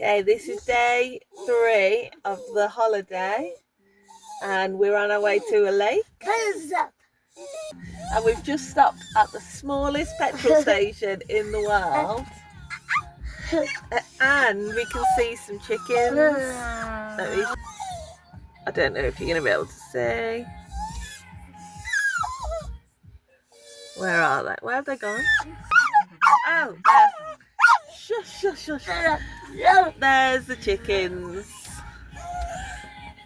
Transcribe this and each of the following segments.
Okay, this is day 3 of the holiday and we're on our way to a lake. And we've just stopped at the smallest petrol station in the world. And we can see some chickens. I don't know if you're going to be able to see. Where are they? Where have they gone? Oh, there. Shush, shush, shush. There's the chickens.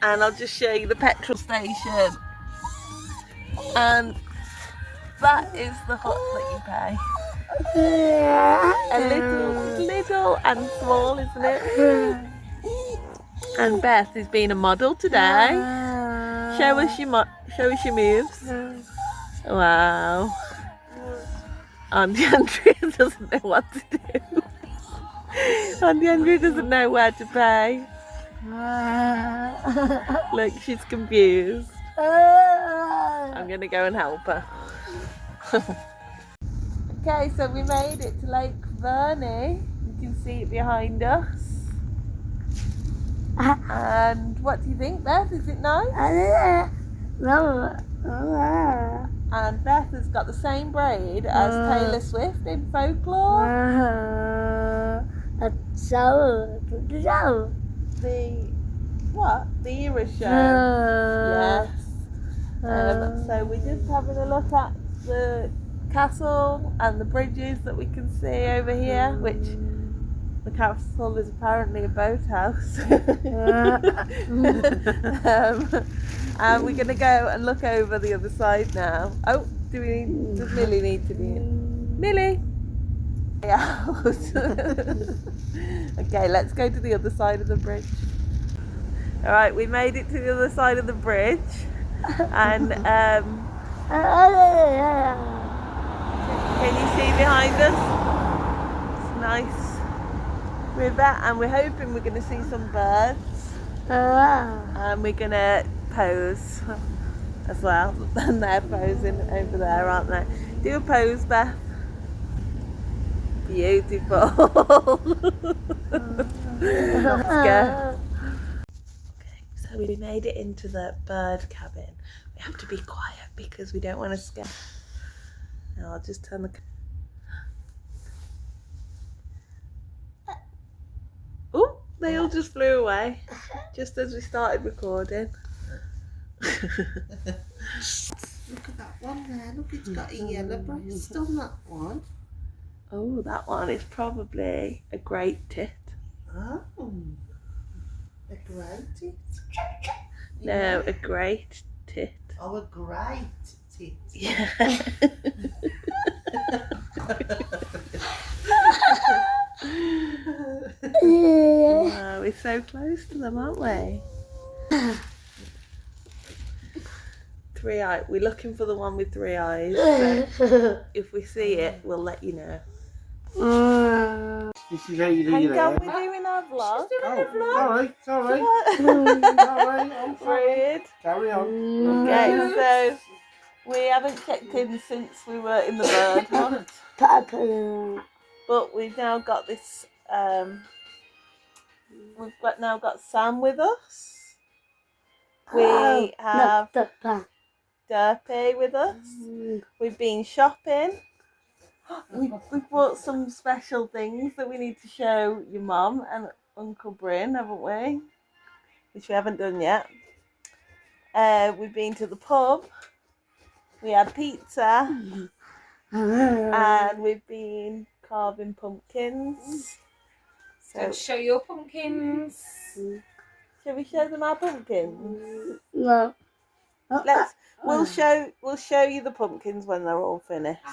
And I'll just show you the petrol station. And that is the hut that you pay. A little and small, isn't it? And Beth is being a model today. Show us your moves. Wow. Auntie Andrea doesn't know what to do. Auntie Andrea doesn't know where to pay. Look, she's confused. I'm gonna go and help her. Okay, so we made it to Lake Vyrnwy. You can see it behind us. And what do you think, Beth? Is it nice? And Beth has got the same braid as Taylor Swift in Folklore. The what? The Era show. Yes. So we're just having a look at the castle and the bridges that we can see over here, which the castle is apparently a boathouse. And we're going to go and look over the other side now. Oh, does Millie need to be in? Millie! Yeah. Okay, let's go to the other side of the bridge. Alright, we made it to the other side of the bridge. And can you see behind us? It's a nice river, and we're hoping we're going to see some birds. And we're going to pose as well. And they're posing over there, aren't they? Do a pose, Beth. Beautiful. Let's go. Okay, so we made it into the bird cabin. We have to be quiet because we don't want to scare. Now I'll just turn the... Oh, they all just flew away just as we started recording. Look at that one there. Look, it's got a yellow breast on that one. Oh, that one is probably a great tit. Oh, a great tit. No, a great tit. Oh, a great tit. Yeah. Wow, we're so close to them, aren't we? 3 eyes. We're looking for the one with 3 eyes. So if we see it, we'll let you know. This is how you do Hang that. on, we're doing our vlog. Sorry. Rude. Carry on. Okay, so we haven't checked in since we were in the bird hut. But we've now got this, now got Sam with us. We have Derpy with us. We've been shopping. We've bought some special things that we need to show your mum and Uncle Bryn, haven't we? Which we haven't done yet. We've been to the pub. We had pizza. And we've been carving pumpkins. So show your pumpkins. Shall we show them our pumpkins? No. We'll show you the pumpkins when they're all finished.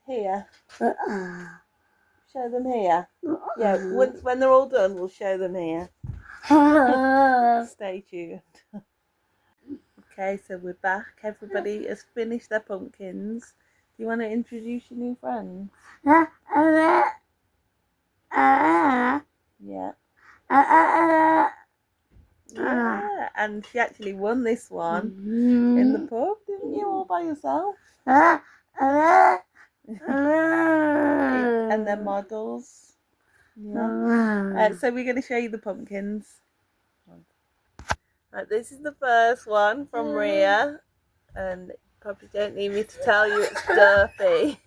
Here. Show them here. Yeah, when they're all done, we'll show them here. Stay tuned. Okay, so we're back. Everybody has finished their pumpkins. Do you want to introduce your new friends? Yeah. Yeah, and she actually won this one in the pub, didn't you, all by yourself? And they're models. Yeah. So we're going to show you the pumpkins. Right, this is the first one from Ria, and you probably don't need me to tell you it's Derpy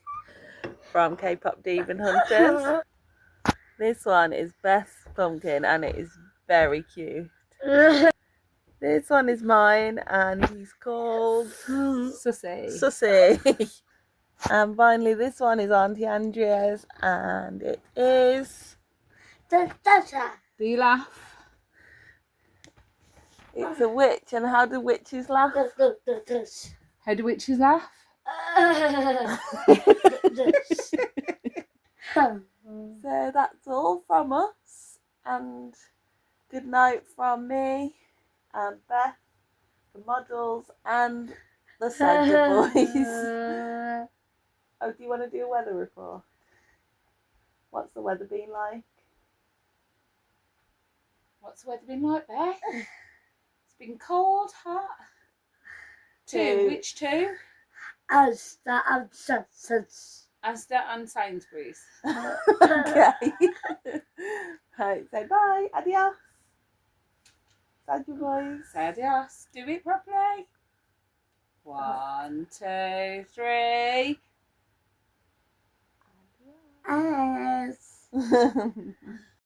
from K-Pop Demon Hunters. This one is Beth's pumpkin, and it is very cute. This one is mine, and he's called Sussy. Sussy. And finally, this one is Auntie Andrea's, and it is... Do you laugh? It's a witch, and how do witches laugh? How do witches laugh? So that's all from us, and good night from me and Beth, the models, and the Sandra boys. Oh, do you want to do a weather report? What's the weather been like? What's the weather been like, Beth? It's been cold, hot. Two. Which two? Asda and Sainsbury's. Asda and Sainsbury's. Okay. Right, say bye. Adios. Sandra boys. Say adios. Do it properly. 1, 2, 3. Yes. Adios.